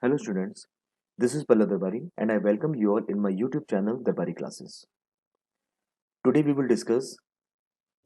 Hello students, this is Palla Darbari and I welcome you all in my YouTube channel Darbari Classes. Today we will discuss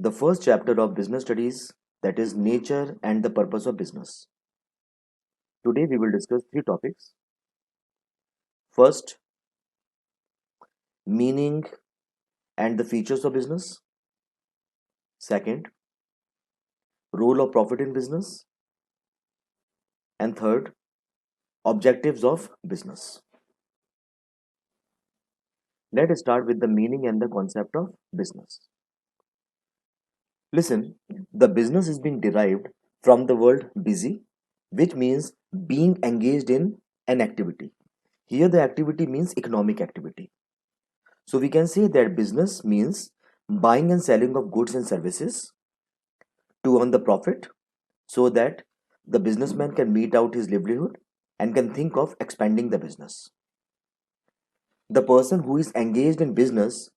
the first chapter of business studies, that is nature and the purpose of business. Today we will discuss three topics. First, meaning and the features of business. Second, role of profit in business. And third, objectives of business. Let us start with the meaning and the concept of business. Listen, the business is being derived from the word busy, which means being engaged in an activity. Here, the activity means economic activity. So, we can say that business means buying and selling of goods and services to earn the profit so that the businessman can meet out his livelihood and can think of expanding the business. The person who is engaged in business,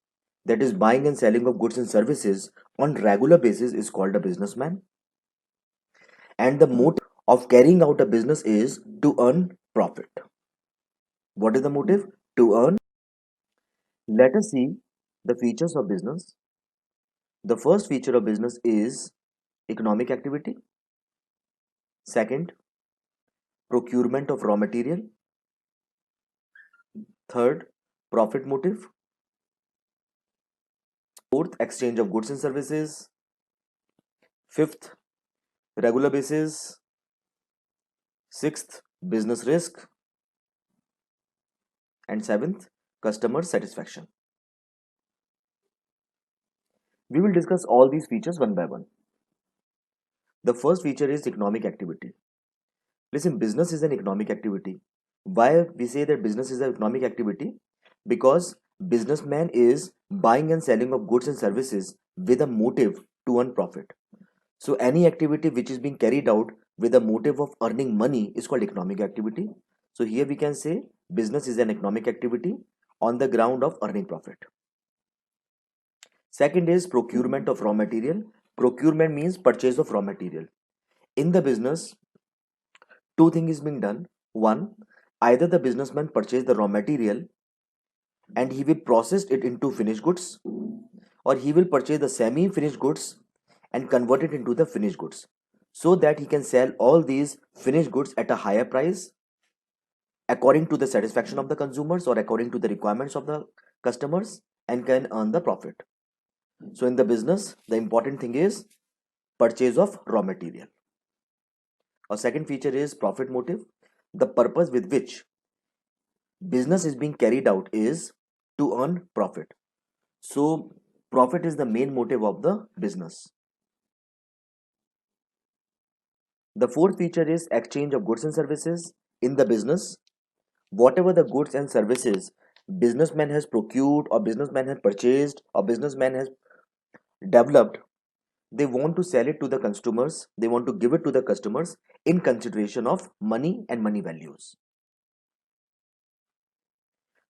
that is buying and selling of goods and services on regular basis, is called a businessman. And the motive of carrying out a business is to earn profit. What is the motive? To earn. Let us see the features of business. The first feature of business is economic activity. Second, procurement of raw material. Third, profit motive. Fourth, exchange of goods and services. Fifth, regular basis. Sixth, business risk. And seventh, customer satisfaction. We will discuss all these features one by one. The first feature is economic activity. Listen, business is an economic activity. Why we say that business is an economic activity? Because businessman is buying and selling of goods and services with a motive to earn profit. So any activity which is being carried out with a motive of earning money is called economic activity. So here we can say business is an economic activity on the ground of earning profit. Second is procurement of raw material. Procurement means purchase of raw material. In the business, two things is being done. One, either the businessman purchase the raw material and he will process it into finished goods, or he will purchase the semi finished goods and convert it into the finished goods so that he can sell all these finished goods at a higher price according to the satisfaction of the consumers or according to the requirements of the customers and can earn the profit. So in the business, the important thing is purchase of raw material. A second feature is profit motive. The purpose with which business is being carried out is to earn profit. So profit is the main motive of the business. The fourth feature is exchange of goods and services. In the business, whatever the goods and services businessman has procured or businessman has purchased or businessman has developed, they want to sell it to the customers, they want to give it to the customers in consideration of money and money values.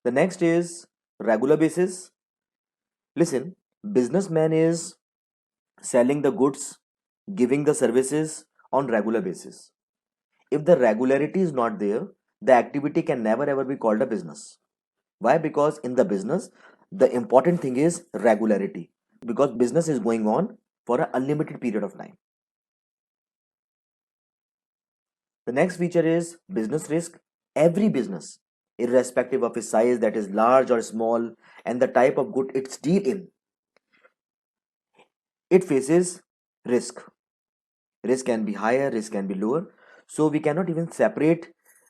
The next is regular basis. Listen, businessman is selling the goods, giving the services on regular basis. If the regularity is not there, the activity can never ever be called a business. Why? Because in the business, the important thing is regularity, because business is going on for an unlimited period of time. The next feature is business risk. Every business, irrespective of its size, that is large or small, and the type of good it's deal in, it faces risk. Risk can be higher, risk can be lower. So we cannot even separate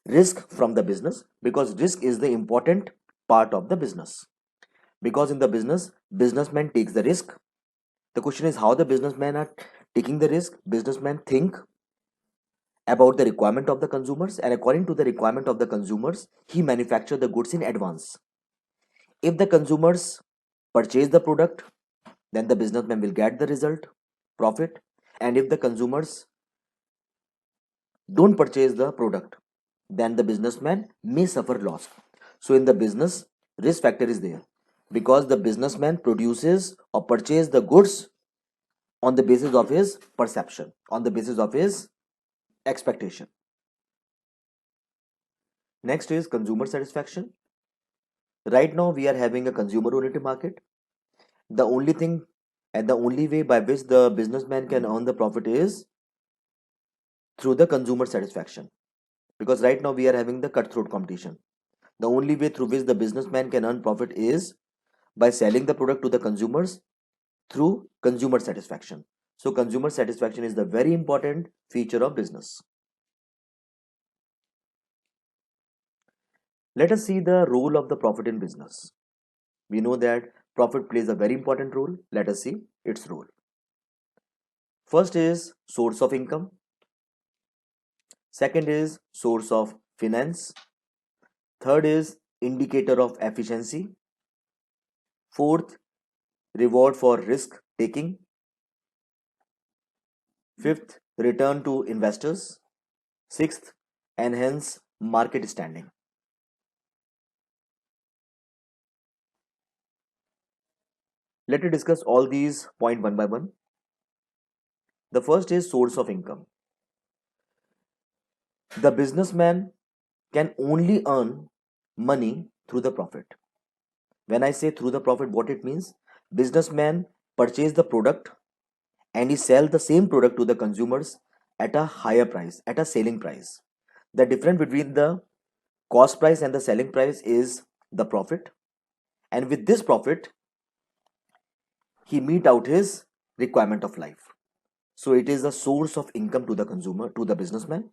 risk from the business, because risk is the important part of the business. Because in the business, businessman takes the risk. The question is how the businessmen are taking the risk. Businessmen think about the requirement of the consumers, and according to the requirement of the consumers, he manufacture the goods in advance. If the consumers purchase the product, then the businessman will get the result, profit. And if the consumers don't purchase the product, then the businessman may suffer loss. So in the business, risk factor is there, because the businessman produces or purchase the goods on the basis of his perception, on the basis of his expectation. Next is consumer satisfaction. Right now, we are having a consumer oriented market. The only thing and the only way by which the businessman can earn the profit is through the consumer satisfaction. Because right now, we are having the cutthroat competition. The only way through which the businessman can earn profit is by selling the product to the consumers through consumer satisfaction. So, consumer satisfaction is the very important feature of business. Let us see the role of the profit in business. We know that profit plays a very important role. Let us see its role. First is source of income. Second is source of finance. Third is indicator of efficiency. Fourth, reward for risk taking. Fifth, return to investors. Sixth, enhance market standing. Let us discuss all these point one by one. The first is source of income. The businessman can only earn money through the profit. When I say through the profit, what it means? Businessman purchase the product and he sell the same product to the consumers at a higher price, at a selling price. The difference between the cost price and the selling price is the profit. And with this profit, he meet out his requirement of life. So it is a source of income to the consumer, to the businessman.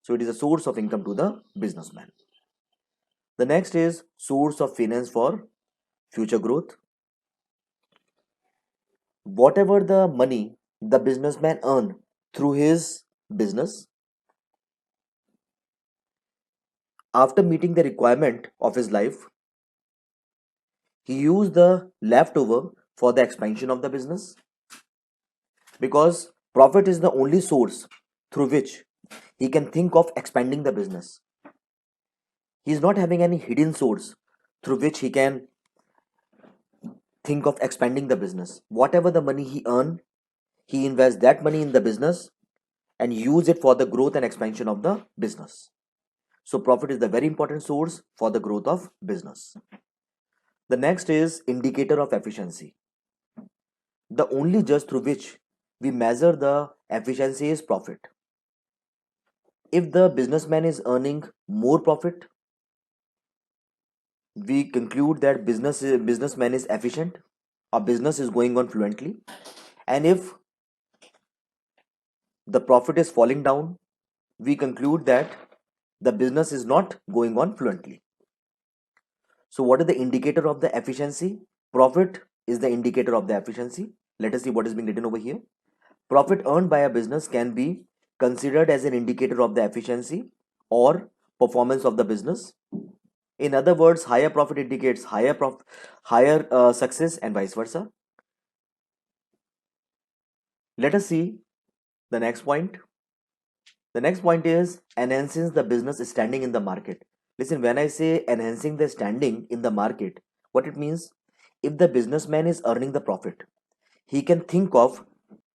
So it is a source of income to the businessman. The next is source of finance for future growth. Whatever the money the businessman earn through his business, after meeting the requirement of his life, he used the leftover for the expansion of the business, because profit is the only source through which he can think of expanding the business. He is not having any hidden source through which he can think of expanding the business. Whatever the money he earn, he invests that money in the business and use it for the growth and expansion of the business. So profit is the very important source for the growth of business. The next is indicator of efficiency. The only judge through which we measure the efficiency is profit. If the businessman is earning more profit, we conclude that businessman is efficient, our business is going on fluently. And if the profit is falling down, we conclude that the business is not going on fluently. So what is the indicator of the efficiency? Profit is the indicator of the efficiency. Let us see what is being written over here. Profit earned by a business can be considered as an indicator of the efficiency or performance of the business. In other words, higher profit indicates higher success and vice versa. Let us see the next point. The next point is enhancing the business standing in the market. Listen, when I say enhancing the standing in the market, what it means? If the businessman is earning the profit, he can think of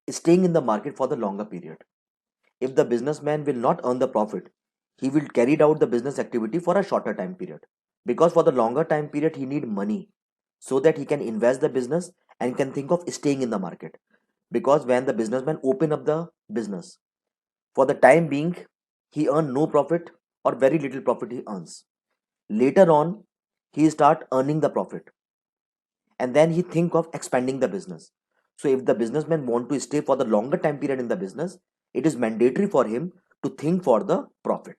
staying in the market for the longer period. If the businessman will not earn the profit, he will carry out the business activity for a shorter time period, because for the longer time period he need money so that he can invest the business and can think of staying in the market. Because when the businessman open up the business, for the time being he earn no profit or very little profit he earns. Later on he start earning the profit and then he think of expanding the business. So if the businessman want to stay for the longer time period in the business, it is mandatory for him to think for the profit.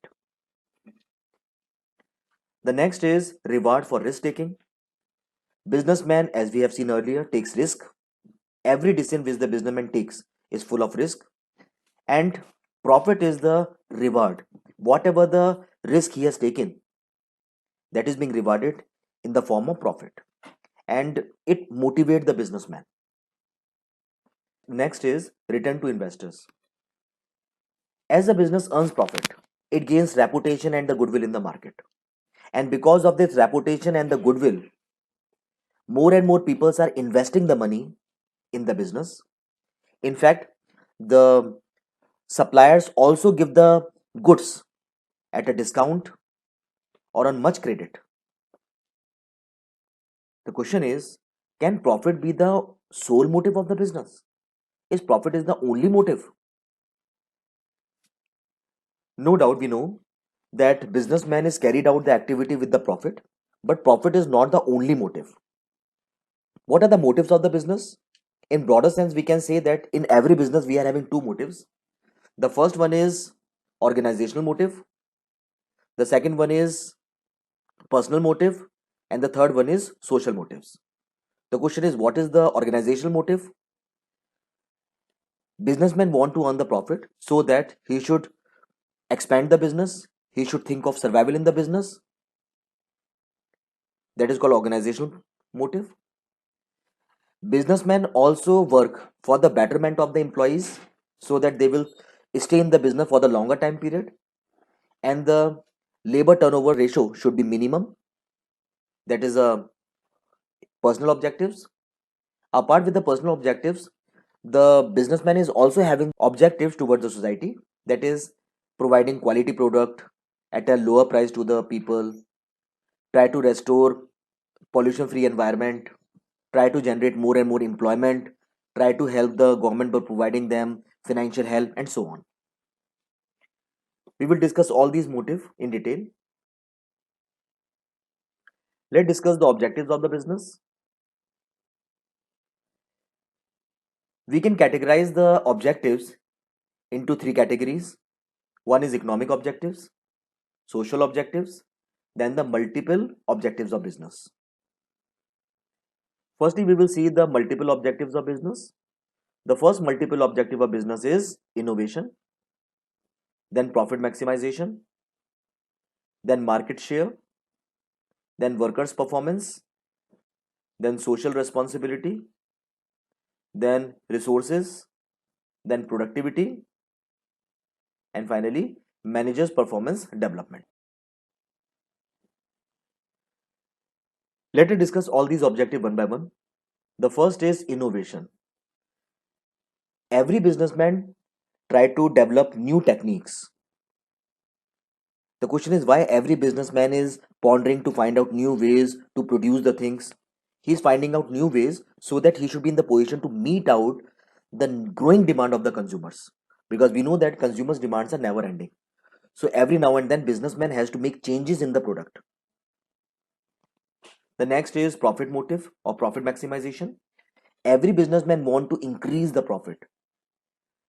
The next is reward for risk taking. Businessman, as we have seen earlier, takes risk. Every decision which the businessman takes is full of risk, and profit is the reward. Whatever the risk he has taken, that is being rewarded in the form of profit, and it motivates the businessman. Next is return to investors. As a business earns profit, it gains reputation and the goodwill in the market. And because of this reputation and the goodwill, more and more people are investing the money in the business. In fact, the suppliers also give the goods at a discount or on much credit. The question is, can profit be the sole motive of the business? Is profit is the only motive? No doubt we know that businessman is carried out the activity with the profit, but profit is not the only motive. What are the motives of the business? In broader sense, we can say that in every business we are having two motives. The first one is organizational motive, the second one is personal motive, and the third one is social motives. The question is, what is the organizational motive? Businessmen want to earn the profit so that he should expand the business, he should think of survival in the business. That is called organizational motive. Businessmen also work for the betterment of the employees so that they will stay in the business for the longer time period, and the labor turnover ratio should be minimum. That is a personal objectives. Apart with the personal objectives, the businessman is also having objectives towards the society, that is providing quality product at a lower price to the people, try to restore pollution free environment, try to generate more and more employment, try to help the government by providing them financial help, and so on. We will discuss all these motives in detail. Let's discuss the objectives of the business. We can categorize the objectives into three categories. One is economic objectives, social objectives, then the multiple objectives of business. Firstly, we will see the multiple objectives of business. The first multiple objective of business is innovation, then profit maximization, then market share, then workers' performance, then social responsibility, then resources, then productivity, and finally managers' performance development. Let us discuss all these objectives one by one. The first is innovation. Every businessman try to develop new techniques. The question is, why every businessman is pondering to find out new ways to produce the things. He's finding out new ways so that he should be in the position to meet out the growing demand of the consumers, because we know that consumers demands are never ending. So every now and then businessman has to make changes in the product. The next is profit motive or profit maximization. Every businessman want to increase the profit.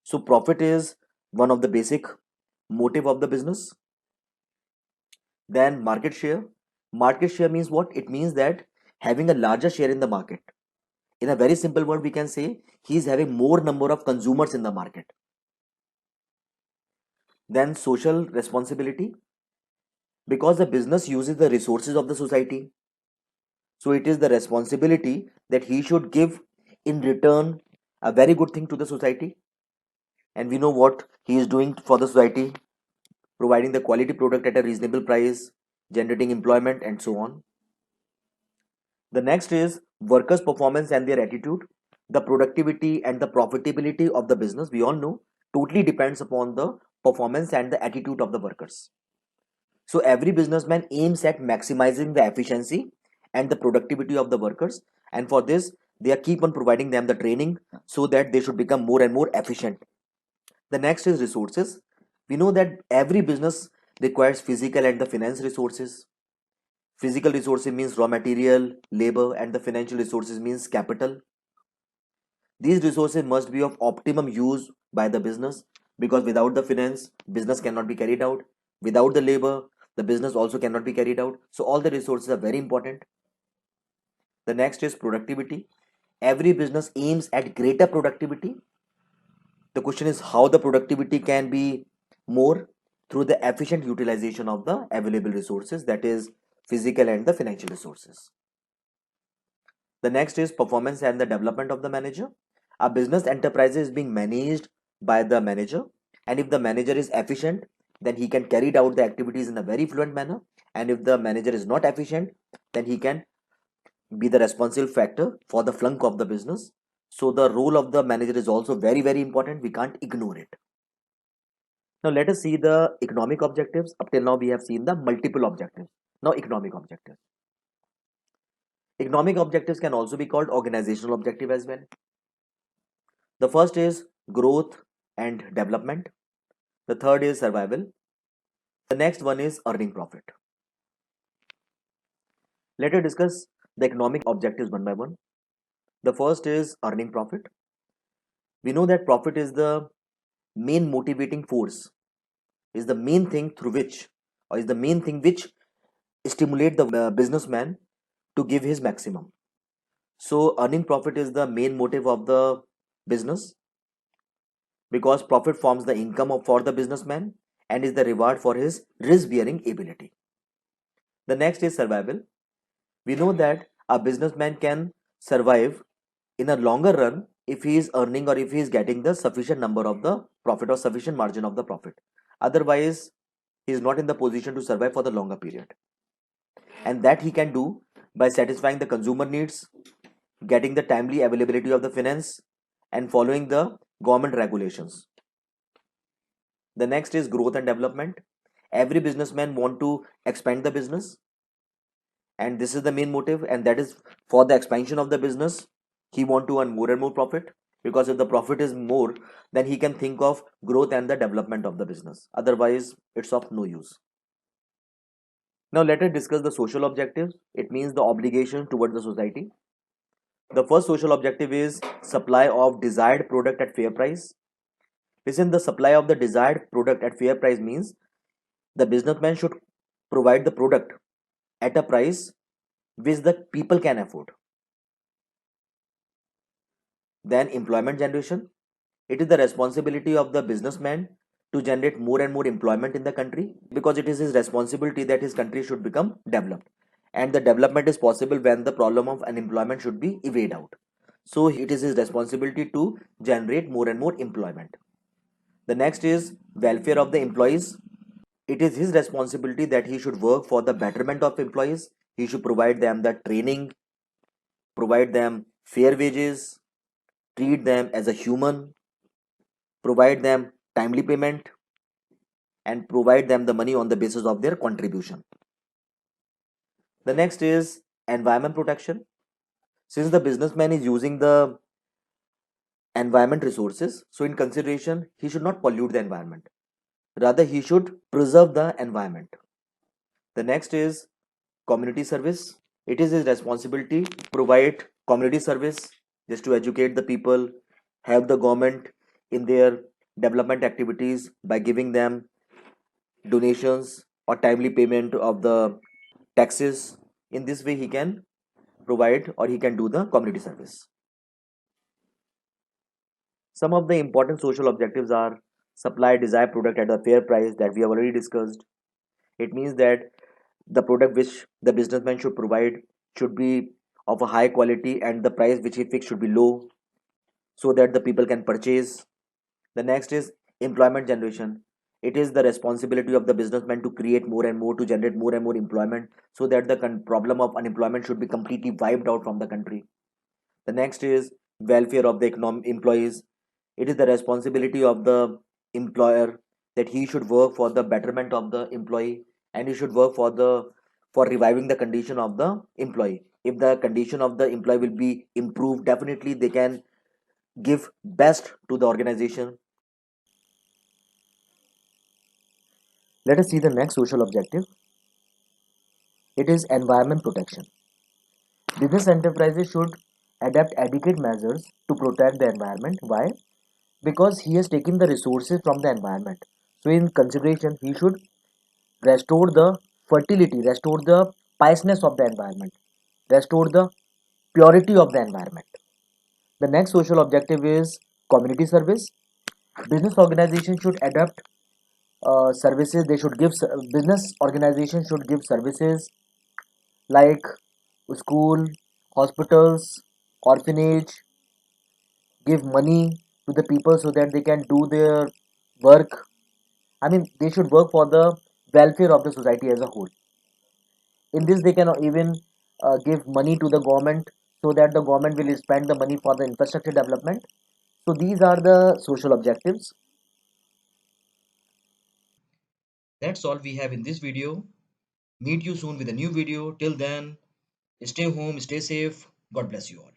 So profit is one of the basic motive of the business. Then market share. Market share means what? It means that having a larger share in the market. In a very simple word, we can say he is having more number of consumers in the market. Then social responsibility, because the business uses the resources of the society. So it is the responsibility that he should give in return a very good thing to the society. And we know what he is doing for the society, providing the quality product at a reasonable price, generating employment, and so on. The next is workers' performance and their attitude. The productivity and the profitability of the business, we all know, totally depends upon the performance and the attitude of the workers. So every businessman aims at maximizing the efficiency and the productivity of the workers, and for this they are keep on providing them the training so that they should become more and more efficient. The next is resources. We know that every business requires physical and the finance resources. Physical resources means raw material, labor, and the financial resources means capital. These resources must be of optimum use by the business, because without the finance, business cannot be carried out. Without the labor, the business also cannot be carried out. So all the resources are very important. The next is productivity. Every business aims at greater productivity. The question is how the productivity can be more, through the efficient utilization of the available resources, that is physical and the financial resources. The next is performance and the development of the manager. A business enterprise is being managed by the manager, and if the manager is efficient, then he can carry out the activities in a very fluent manner, and if the manager is not efficient, then he can be the responsible factor for the flunk of the business. So the role of the manager is also very, very important. We can't ignore it. Now let us see the economic objectives. Up till now we have seen the multiple objectives. Now, economic objectives. Economic objectives can also be called organizational objective as well. The first is growth and development. The third is survival. The next one is earning profit. Let us discuss the economic objectives one by one. The first is earning profit. We know that profit is the main motivating force, is the main thing through which, or is the main thing which stimulate the businessman to give his maximum. So earning profit is the main motive of the business, because profit forms the income for the businessman and is the reward for his risk bearing ability. The next is survival. We know that a businessman can survive in a longer run if he is earning or if he is getting the sufficient number of the profit or sufficient margin of the profit. Otherwise, he is not in the position to survive for the longer period. And that he can do by satisfying the consumer needs, getting the timely availability of the finance, and following the government regulations. The next is growth and development. Every businessman want to expand the business, and this is the main motive, and that is for the expansion of the business he want to earn more and more profit, because if the profit is more, then he can think of growth and the development of the business. Otherwise, it's of no use. Now let us discuss the social objectives. It means the obligation towards the society. The first social objective is supply of desired product at fair price. Listen, the supply of the desired product at fair price means the businessman should provide the product at a price which the people can afford. Then employment generation. It is the responsibility of the businessman to generate more and more employment in the country, because it is his responsibility that his country should become developed. And the development is possible when the problem of unemployment should be evaded out. So it is his responsibility to generate more and more employment. The next is welfare of the employees. It is his responsibility that he should work for the betterment of employees. He should provide them the training, provide them fair wages, treat them as a human, provide them timely payment, and provide them the money on the basis of their contribution. The next is environment protection. Since the businessman is using the environment resources, so in consideration, he should not pollute the environment. Rather, he should preserve the environment. The next is community service. It is his responsibility to provide community service, just to educate the people, help the government in their development activities by giving them donations or timely payment of the taxes. In this way, he can provide or he can do the community service. Some of the important social objectives are supply desired product at a fair price, that we have already discussed. It means that the product which the businessman should provide should be of a high quality, and the price which he fixed should be low, so that the people can purchase. The next is employment generation. It is the responsibility of the businessman to create more and more, to generate more and more employment, so that the problem of unemployment should be completely wiped out from the country. The next is welfare of the employees. It is the responsibility of the employer that he should work for the betterment of the employee, and he should work for reviving the condition of the employee. If the condition of the employee will be improved, definitely they can give best to the organization. Let us see the next social objective. It is environment protection. Business enterprises should adapt adequate measures to protect the environment. Why? Because he has taken the resources from the environment. So in consideration, he should restore the fertility, restore the piousness of the environment, restore the purity of the environment. The next social objective is community service. Business organizations should adapt services. They should give business organizations should give services like school, hospitals, orphanage, give money to the people so that they can do their work. I mean, they should work for the welfare of the society as a whole. In this, they can even give money to the government, so that the government will spend the money for the infrastructure development. So these are the social objectives. That's all we have in this video. Meet you soon with a new video. Till then, stay home, stay safe. God bless you all.